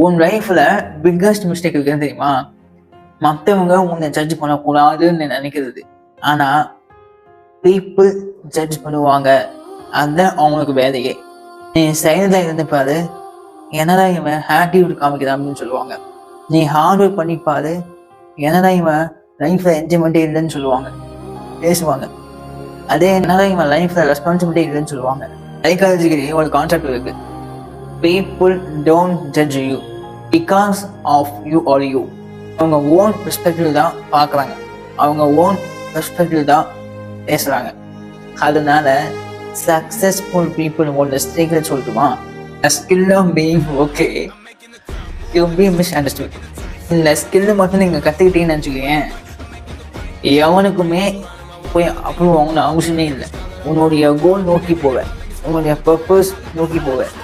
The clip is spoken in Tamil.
உன் லைஃப்ல பிக்கஸ்ட் மிஸ்டேக் இருக்குன்னு தெரியுமா? மற்றவங்க உன்னை ஜட்ஜ் பண்ணக்கூடாதுன்னு நினைக்கிறது. ஆனா பீப்புள் ஜட்ஜ் பண்ணுவாங்க. அதுதான் அவங்களுக்கு வேலையே. நீ சைலண்டா இருந்து பாரு, என்னடா இவன் ஆட்டிடியூட் காமிக்கிறான் அப்படின்னு சொல்லுவாங்க. நீ ஹார்ட் ஒர்க் பண்ணிப்பாரு, என்னடா இவன் லைஃப்ல என்ஜாய்மெண்ட்டே இல்லைன்னு சொல்லுவாங்க, பேசுவாங்க. அதே என்னடா இவன் லைஃப்ல ரெஸ்பான்சிபிலிட்டி இல்லைன்னு சொல்லுவாங்க. சைக்காலஜிக்கலி ஒரு கான்செப்ட் இருக்கு. People don't judge you because of you are you. அவங்க ஓன் பெர்ஸ்பெக்டிவ் தான் பார்க்குறாங்க, அவங்க ஓன் பெர்ஸ்பெக்டிவ் தான் பேசுகிறாங்க. அதனால சக்ஸஸ்ஃபுல் பீப்புள் உங்களோட ஸ்ட்ரீக்கில் சொல்லட்டுமா, skill of being okay you be misunderstood. இல்லை ஸ்கில்லு மட்டும் நீங்கள் கற்றுக்கிட்டீங்கன்னு நினச்சிக்கோங்க, எவனுக்குமே போய் அப்ரூவ் ஆகணும்னு அவசியமே இல்லை. உன்னுடைய கோல் நோக்கி போவேன், உன்னுடைய பர்பஸ் நோக்கி போவேன்.